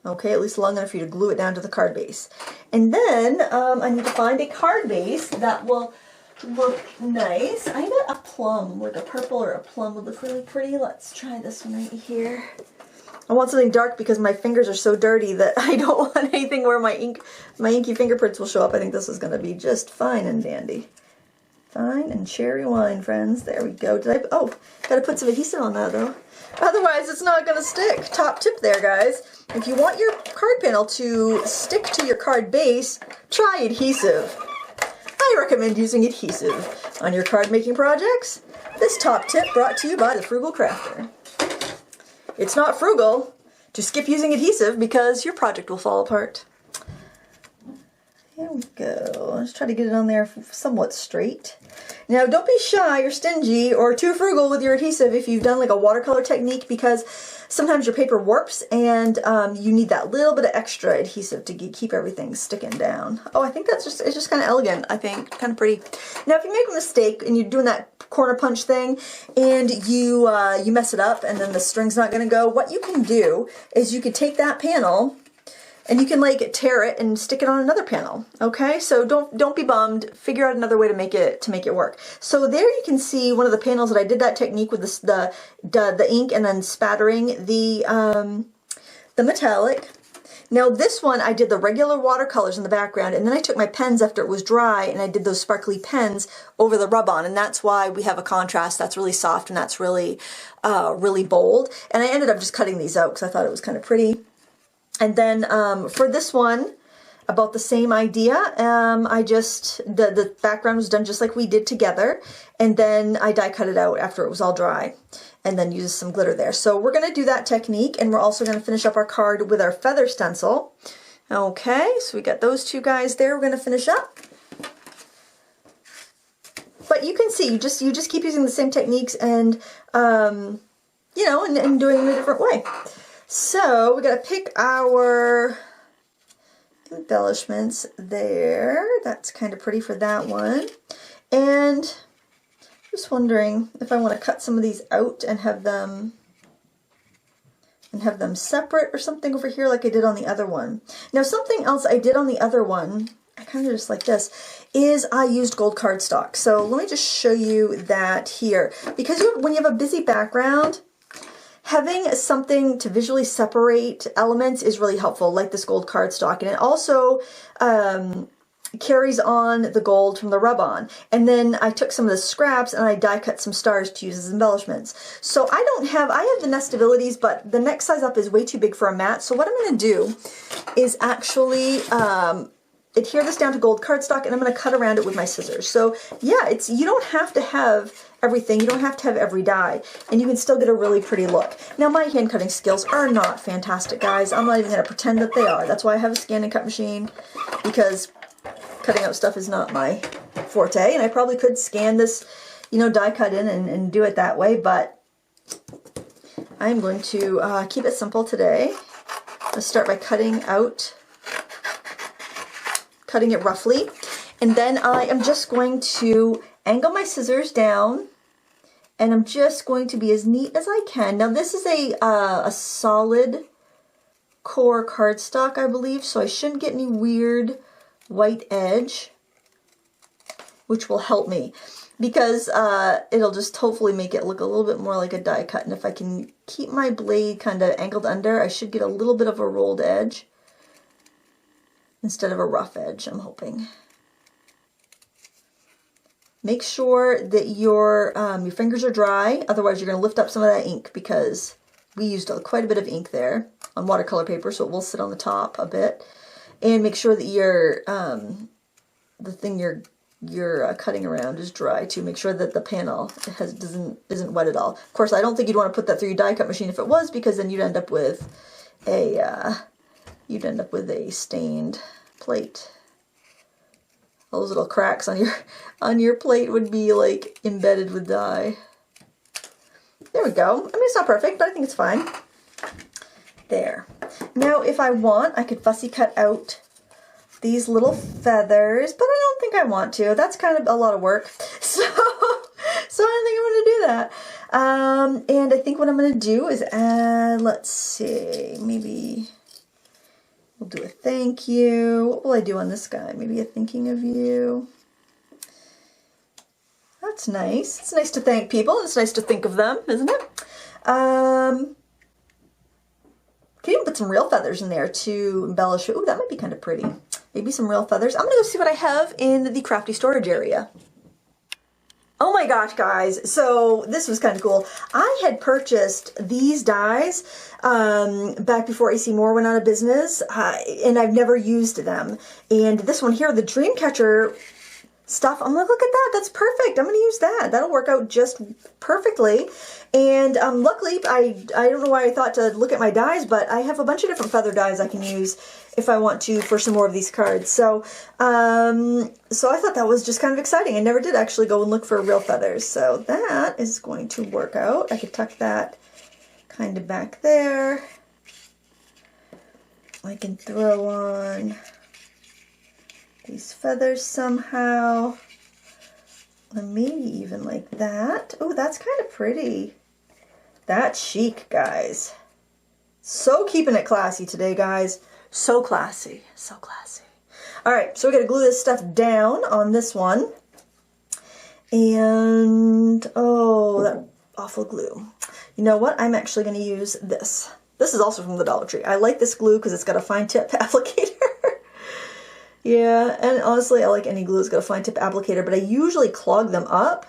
Okay, at least long enough for you to glue it down to the card base. And then I need to find a card base that will look nice. I got a plum, like a purple or a plum would look really pretty. Let's try this one right here. I want something dark because my fingers are so dirty that I don't want anything where my inky fingerprints will show up. I think this is going to be just fine and dandy. Fine and cherry wine, friends. There we go. Oh, gotta put some adhesive on that though. Otherwise, it's not going to stick. Top tip there, guys. If you want your card panel to stick to your card base, try adhesive. I recommend using adhesive on your card making projects. This top tip brought to you by the Frugal Crafter. It's not frugal to skip using adhesive because your project will fall apart. Here we go. Let's try to get it on there somewhat straight. Now don't be shy or stingy or too frugal with your adhesive if you've done like a watercolor technique, because sometimes your paper warps and you need that little bit of extra adhesive to keep everything sticking down. Oh, I think it's just kind of elegant, I think, kind of pretty. Now if you make a mistake and you're doing that corner punch thing and you mess it up and then the string's not going to go, what you can do is you could take that panel and you can like tear it and stick it on another panel. Okay, so don't be bummed. Figure out another way to make it work. So there you can see one of the panels that I did that technique with the ink and then spattering the metallic. Now this one I did the regular watercolors in the background, and then I took my pens after it was dry and I did those sparkly pens over the rub-on, and that's why we have a contrast that's really soft and that's really really bold. And I ended up just cutting these out because I thought it was kind of pretty. And then for this one, about the same idea, the background was done just like we did together, and then I die cut it out after it was all dry, and then use some glitter there. So we're going to do that technique, and we're also going to finish up our card with our feather stencil. Okay, so we got those two guys there we're going to finish up. But you can see, you just keep using the same techniques and, you know, and doing it in a different way. So we got to pick our embellishments there. That's kind of pretty for that one. And just wondering if I want to cut some of these out and have them separate or something over here like I did on the other one. Now something else I did on the other one, I kind of just like this, is I used gold cardstock. So let me just show you that here. Because when you have a busy background, having something to visually separate elements is really helpful, like this gold cardstock. And it also carries on the gold from the rub-on. And then I took some of the scraps and I die cut some stars to use as embellishments. So I have the nestabilities, but the next size up is way too big for a mat. So what I'm going to do is actually adhere this down to gold cardstock, and I'm going to cut around it with my scissors. So yeah, you don't have to have everything. You don't have to have every die, and you can still get a really pretty look. Now my hand cutting skills are not fantastic, guys. I'm not even going to pretend that they are. That's why I have a scan and cut machine, because cutting out stuff is not my forte, and I probably could scan this, die cut in and do it that way, but I'm going to keep it simple today. Let's start by cutting it roughly, and then I am just going to angle my scissors down, and I'm just going to be as neat as I can. Now this is a solid core cardstock, I believe, so I shouldn't get any weird white edge, which will help me, because it'll just hopefully make it look a little bit more like a die cut. And if I can keep my blade kind of angled under, I should get a little bit of a rolled edge instead of a rough edge, I'm hoping. Make sure that your fingers are dry, otherwise you're going to lift up some of that ink, because we used quite a bit of ink there on watercolor paper, so it will sit on the top a bit. And make sure that the thing you're cutting around is dry too. Make sure that the panel isn't wet at all. Of course, I don't think you'd want to put that through your die cut machine if it was, because then you'd end up with a stained plate. Those little cracks on your plate would be like embedded with dye. There we go. I mean, it's not perfect, but I think it's fine. There. Now, if I want, I could fussy cut out these little feathers, but I don't think I want to. That's kind of a lot of work. So I don't think I'm going to do that. And I think what I'm going to do is add, let's see, maybe we'll do a thank you. What will I do on this guy? Maybe a thinking of you. That's nice. It's nice to thank people. It's nice to think of them, isn't it? Can even put some real feathers in there to embellish it. Ooh, that might be kind of pretty. Maybe some real feathers. I'm going to go see what I have in the Crafty storage area. Oh my gosh, guys. So this was kind of cool. I had purchased these dies back before AC Moore went out of business, and I've never used them. And this one here, the Dreamcatcher stuff, I'm like, look at that, that's perfect. I'm going to use that. That'll work out just perfectly. And luckily, I don't know why I thought to look at my dies, but I have a bunch of different feather dies I can use if I want to for some more of these cards. So so I thought that was just kind of exciting. I never did actually go and look for real feathers. So that is going to work out. I could tuck that kind of back there. I can throw on these feathers somehow, and maybe even like that. Oh, that's kind of pretty. That's chic, guys. So keeping it classy today, guys. So classy, so classy. All right, so we're gonna glue this stuff down on this one. And, oh, that awful glue. You know what? I'm actually gonna use this. This is also from the Dollar Tree. I like this glue because it's got a fine tip applicator. Yeah, and honestly, I like any glue that's got a fine tip applicator, but I usually clog them up,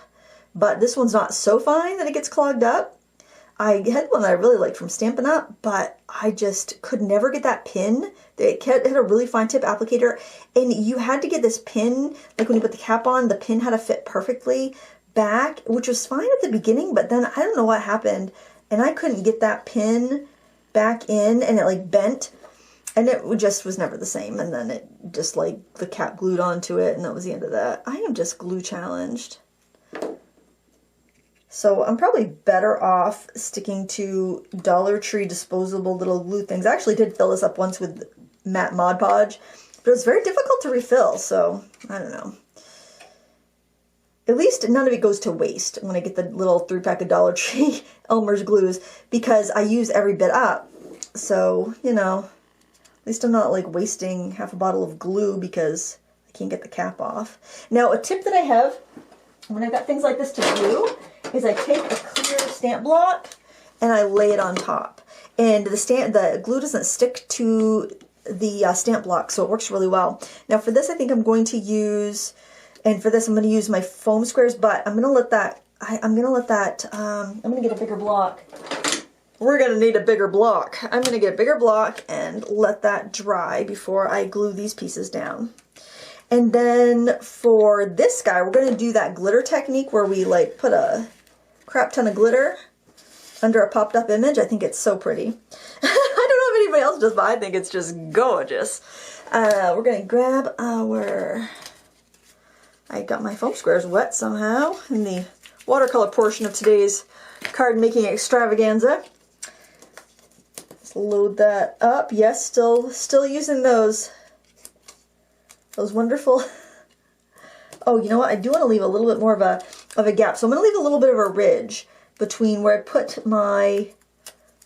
but this one's not so fine that it gets clogged up. I had one that I really liked from Stampin' Up, but I just could never get that pin. It had a really fine tip applicator, and you had to get this pin, like when you put the cap on, the pin had to fit perfectly back, which was fine at the beginning, but then I don't know what happened, and I couldn't get that pin back in, and it like bent. And it just was never the same. And then it just like the cap glued onto it, and that was the end of that. I am just glue challenged. So I'm probably better off sticking to Dollar Tree disposable little glue things. I actually did fill this up once with matte Mod Podge But it was very difficult to refill, so I don't know. At least none of it goes to waste when I get the little 3-pack of Dollar Tree Elmer's glues, because I use every bit up. So, you know, at least I'm not like wasting half a bottle of glue because I can't get the cap off. Now, a tip that I have when I've got things like this to glue is I take a clear stamp block and I lay it on top. And the glue doesn't stick to the stamp block, so it works really well. Now for this, I think I'm going to use, and for this I'm going to use my foam squares, but I'm going to let that, I'm going to get a bigger block. We're going to need a bigger block. I'm going to get a bigger block and let that dry before I glue these pieces down. And then for this guy, we're going to do that glitter technique where we like put a crap ton of glitter under a popped up image. I think it's so pretty. I don't know if anybody else does, but I think it's just gorgeous. We're going to grab our, I got my foam squares wet somehow in the watercolor portion of today's card making extravaganza. Let's load that up. Yes, still using those wonderful. Oh, you know what? I do want to leave a little bit more of a gap. So I'm going to leave a little bit of a ridge between where I put my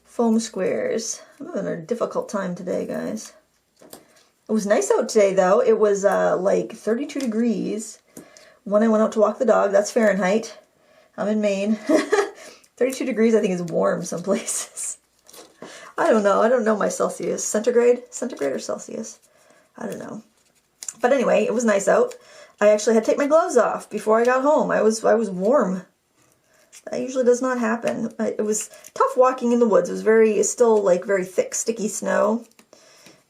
foam squares. I'm having a difficult time today, guys. It was nice out today, though. It was like 32 degrees when I went out to walk the dog. That's Fahrenheit. I'm in Maine. 32 degrees, I think, is warm some places. I don't know. I don't know my Celsius. Centigrade? Centigrade or Celsius? I don't know. But anyway, it was nice out. I actually had to take my gloves off before I got home. I was warm. That usually does not happen. It was tough walking in the woods. It's still like very thick, sticky snow.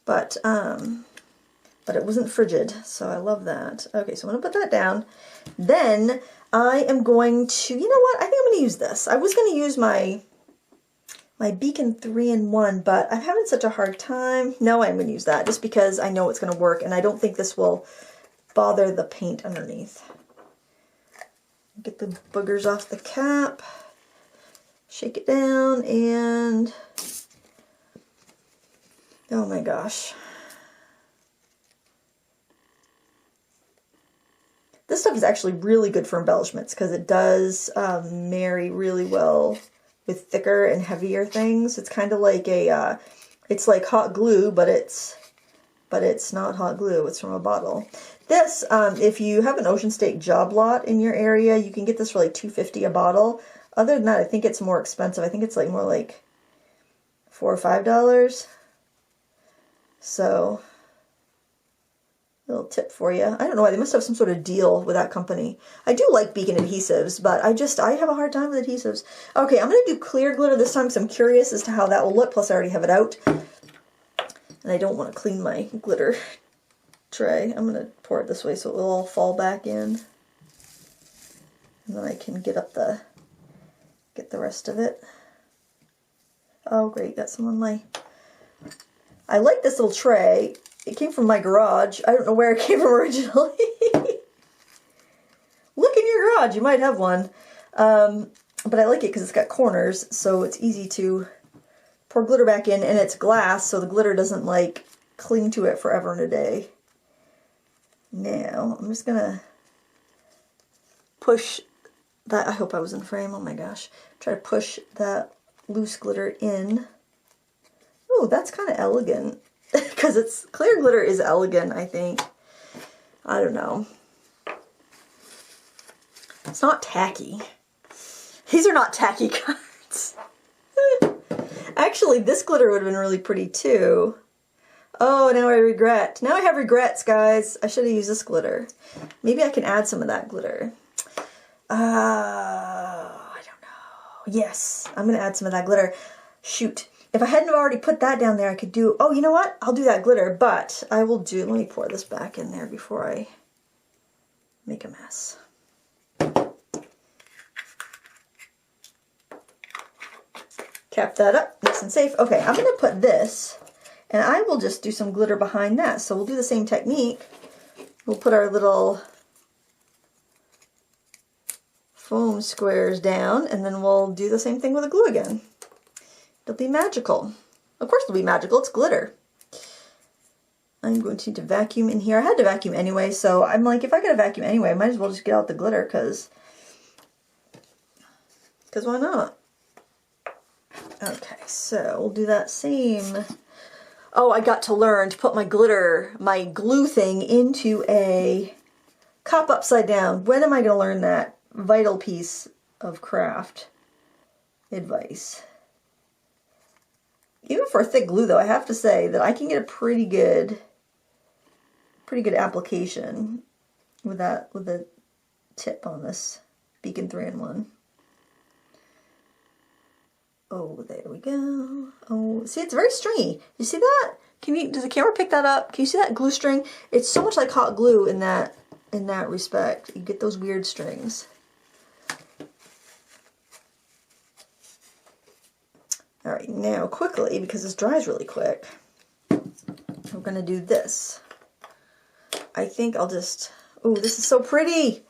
But it wasn't frigid, so I love that. Okay, so I'm going to put that down. Then I am going to, you know what? I think I'm going to use this. I was going to use my Beacon 3-in-1, but I'm having such a hard time. No, I'm going to use that just because I know it's going to work, and I don't think this will bother the paint underneath. Get the boogers off the cap, shake it down, and oh my gosh. This stuff is actually really good for embellishments because it does marry really well with thicker and heavier things. It's kind of like it's like hot glue, but it's not hot glue. It's from a bottle. This, if you have an Ocean State job lot in your area, you can get this for like $2.50 a bottle. Other than that, I think it's more expensive. I think it's like more like $4 or $5. So, little tip for you. I don't know why. They must have some sort of deal with that company. I do like Beacon adhesives, but I have a hard time with adhesives. Okay, I'm going to do clear glitter this time because I'm curious as to how that will look. Plus, I already have it out. And I don't want to clean my glitter tray. I'm going to pour it this way so it will all fall back in. And then I can get the rest of it. Oh, great. Got some on my... I like this little tray. It came from my garage. I don't know where it came from originally. Look in your garage. You might have one. But I like it because it's got corners, so it's easy to pour glitter back in, and it's glass, so the glitter doesn't like cling to it forever and a day. Now, I'm just going to push that. I hope I was in frame. Oh my gosh. Try to push that loose glitter in. Oh, that's kind of elegant. Because it's clear glitter is elegant, I think. I don't know. It's not tacky. These are not tacky cards. Actually, this glitter would have been really pretty too. Oh, now I regret. Now I have regrets, guys. I should have used this glitter. Maybe I can add some of that glitter. I don't know. Yes, I'm going to add some of that glitter. Shoot. If I hadn't already put that down there, I could do... Oh, you know what? I'll do that glitter, but I will do... Let me pour this back in there before I make a mess. Cap that up, nice and safe. Okay, I'm going to put this, and I will just do some glitter behind that. So we'll do the same technique. We'll put our little foam squares down, and then we'll do the same thing with the glue again. It'll be magical. Of course it'll be magical, it's glitter. I'm going to need to vacuum in here. I had to vacuum anyway, so I'm like, if I gotta vacuum anyway, I might as well just get out the glitter, because why not? Okay, so we'll do that same. Oh, I got to learn to put my glitter, my glue thing into a cup upside down. When am I going to learn that? Vital piece of craft advice. Even for a thick glue though, I have to say that I can get a pretty good application with the tip on this Beacon 3-in-1. Oh, there we go. Oh, see, it's very stringy. You see that? Does the camera pick that up? Can you see that glue string? It's so much like hot glue in that respect. You get those weird strings. All right, now quickly, because this dries really quick, we're gonna do this. I think I'll just, oh, this is so pretty.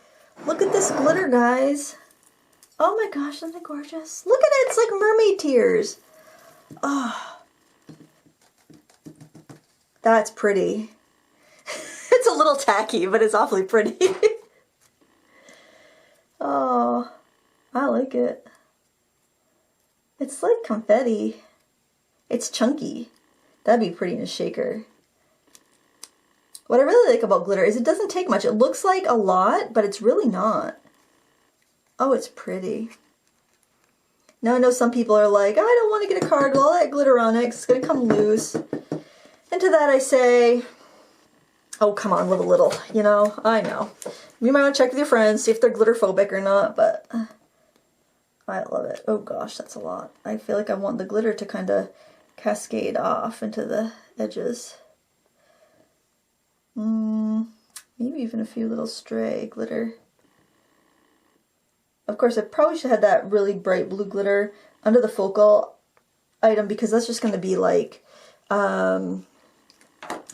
Look at this glitter, guys. Oh my gosh, isn't it gorgeous? Look at it, it's like mermaid tears. Oh, that's pretty. It's a little tacky, but it's awfully pretty. Oh, I like it. It's like confetti. It's chunky. That'd be pretty in a shaker. What I really like about glitter is it doesn't take much. It looks like a lot, but it's really not. Oh, it's pretty. Now I know some people are like, I don't want to get a card with all that glitter on it 'cause it's going to come loose. And to that I say, oh, come on, live a little. You know, I know. You might want to check with your friends, see if they're glitter phobic or not, but I love it. Oh gosh, that's a lot. I feel like I want the glitter to kind of cascade off into the edges. Maybe even a few little stray glitter. Of course, I probably should have had that really bright blue glitter under the focal item, because that's just going to be like,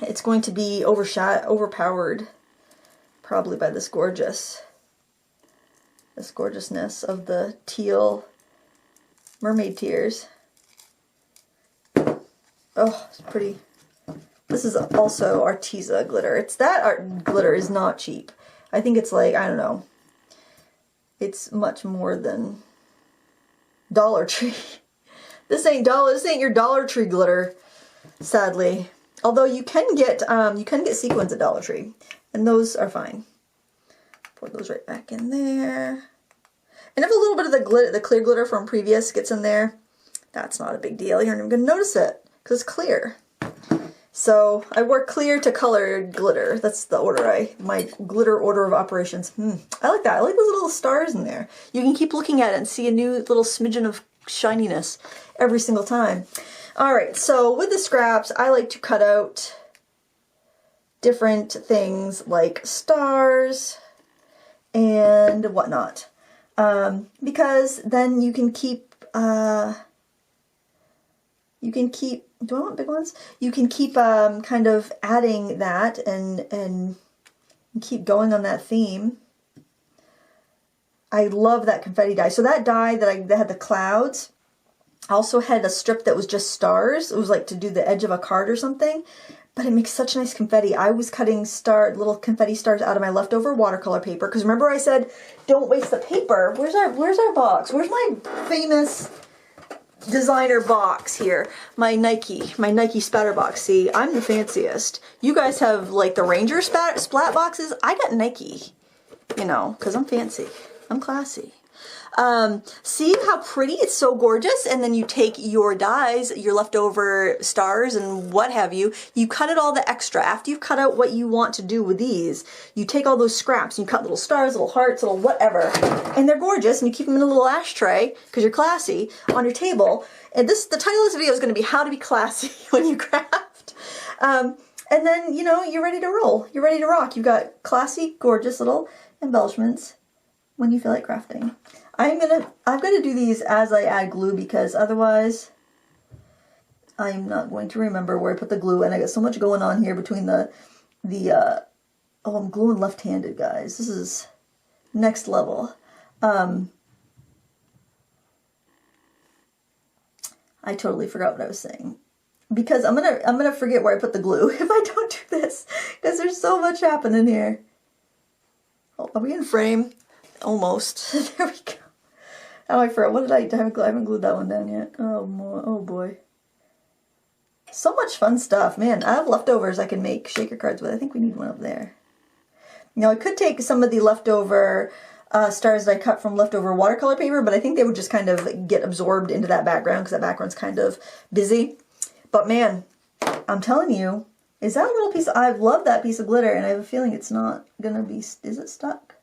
it's going to be overpowered probably by this gorgeousness of the teal mermaid tears. Oh, it's pretty. This is also Arteza glitter. It's that art glitter is not cheap. I think it's like, I don't know. It's much more than Dollar Tree. This ain't your Dollar Tree glitter, sadly. Although you can get sequins at Dollar Tree, and those are fine. Pour those right back in there. And if a little bit of the clear glitter from previous gets in there, that's not a big deal. You're not even going to notice it because it's clear. So I work clear to colored glitter. That's the order my glitter order of operations. I like that. I like those little stars in there. You can keep looking at it and see a new little smidgen of shininess every single time. All right, so with the scraps, I like to cut out different things like stars and whatnot, because then you can keep, do I want big ones? You can keep kind of adding that and keep going on that theme. I love that confetti dye. So that dye that had the clouds, I also had a strip that was just stars. It was like to do the edge of a card or something, but it makes such nice confetti. I was cutting little confetti stars out of my leftover watercolor paper, because remember I said don't waste the paper. Where's our box? Where's my famous designer box here? My Nike spatter box. See, I'm the fanciest. You guys have like the Ranger splat boxes. I got Nike, you know, because I'm fancy. I'm classy. See how pretty? It's so gorgeous. And then you take your dyes, your leftover stars and what have you, you cut it all the extra. After you've cut out what you want to do with these, you take all those scraps and you cut little stars, little hearts, little whatever, and they're gorgeous, and you keep them in a little ashtray because you're classy on your table. And the title of this video is going to be how to be classy when you craft. And then, you know, you're ready to roll. You're ready to rock. You've got classy, gorgeous little embellishments when you feel like crafting. I'm gonna do these as I add glue, because otherwise I'm not going to remember where I put the glue, and I got so much going on here between oh, I'm gluing left-handed, guys. This is next level. I totally forgot what I was saying. because I'm gonna forget where I put the glue if I don't do this, because there's so much happening here. Oh, are we in frame? Almost. There we go. Oh, I forgot. What did I haven't glued that one down yet. Oh boy. So much fun stuff. Man, I have leftovers I can make shaker cards with. I think we need one up there. Now, I could take some of the leftover stars that I cut from leftover watercolor paper, but I think they would just kind of get absorbed into that background because that background's kind of busy. But man, I'm telling you, is that little piece, I love that piece of glitter, and I have a feeling it's not going to be, is it stuck?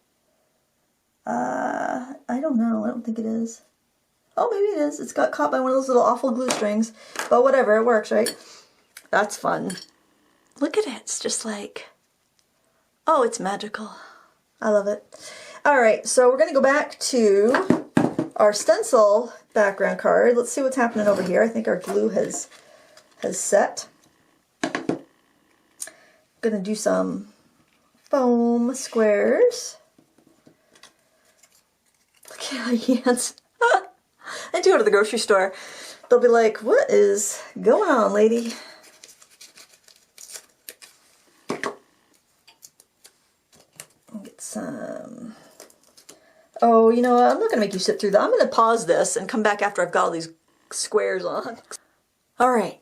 I don't know. I don't think it is. Oh, maybe it is. It's got caught by one of those little awful glue strings. But whatever, it works, right? That's fun. Look at it. It's just like, oh, it's magical. I love it. All right, so we're going to go back to our stencil background card. Let's see what's happening over here. I think our glue has set. Going to do some foam squares. Look at my hands. I do go to the grocery store. They'll be like, what is going on, lady? I'll get some. Oh, you know what? I'm not going to make you sit through that. I'm going to pause this and come back after I've got all these squares on. All right.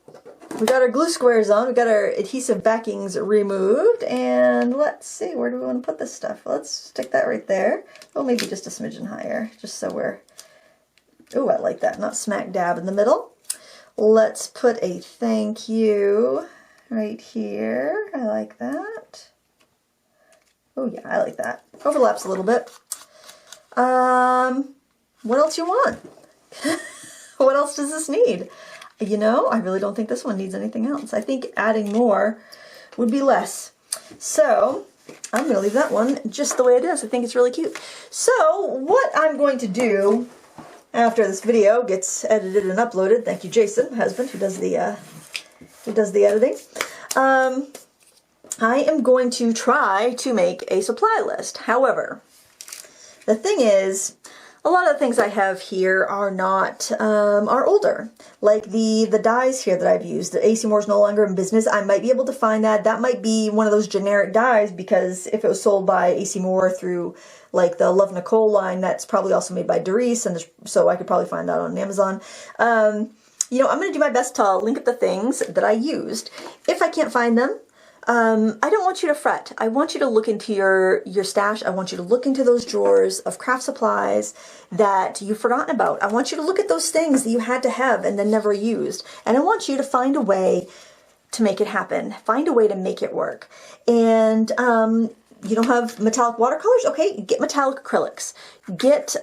We got our glue squares on. We got our adhesive backings removed. And let's see, where do we want to put this stuff? Let's stick that right there. Oh, maybe just a smidgen higher, just so we're, oh, I like that. Not smack dab in the middle. Let's put a thank you right here. I like that. Oh yeah, I like that. Overlaps a little bit. What else you want? What else does this need? You know, I really don't think this one needs anything else. I think adding more would be less. So I'm going to leave that one just the way it is. I think it's really cute. So what I'm going to do after this video gets edited and uploaded, thank you, Jason, my husband, who does the editing. I am going to try to make a supply list. However, the thing is, a lot of the things I have here are not, are older. Like the dyes here that I've used. The AC Moore's no longer in business. I might be able to find that. That might be one of those generic dyes, because if it was sold by AC Moore through like the Love Nicole line, that's probably also made by Doris, and so I could probably find that on Amazon. You know, I'm going to do my best to link up the things that I used. If I can't find them, I don't want you to fret. I want you to look into your stash. I want you to look into those drawers of craft supplies that you've forgotten about. I want you to look at those things that you had to have and then never used. And I want you to find a way to make it happen. Find a way to make it work. And you don't have metallic watercolors? Okay, get metallic acrylics. Get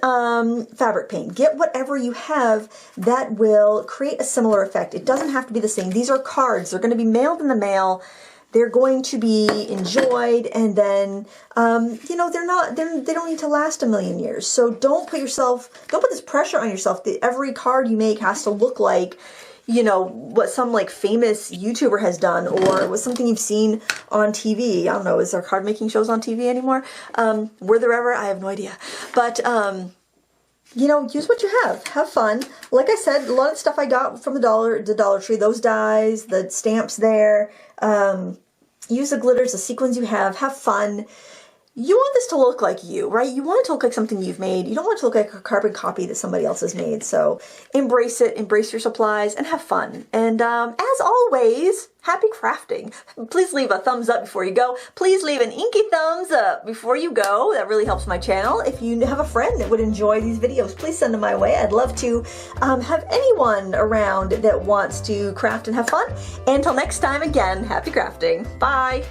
fabric paint. Get whatever you have that will create a similar effect. It doesn't have to be the same. These are cards. They're going to be mailed in the mail. They're going to be enjoyed, and then, you know, they don't need to last a million years. So don't put this pressure on yourself that every card you make has to look like, you know, what some like famous YouTuber has done, or was something you've seen on TV. I don't know, is there card making shows on TV anymore? Were there ever? I have no idea. But, you know, use what you have fun. Like I said, a lot of stuff I got from the Dollar Tree, those dies, the stamps there, use the glitters, the sequins you have fun. You want this to look like you, right? You want it to look like something you've made. You don't want it to look like a carbon copy that somebody else has made. So embrace it, embrace your supplies, and have fun. And as always, happy crafting. Please leave a thumbs up before you go. Please leave an inky thumbs up before you go. That really helps my channel. If you have a friend that would enjoy these videos, please send them my way. I'd love to have anyone around that wants to craft and have fun. And until next time, again, happy crafting. Bye.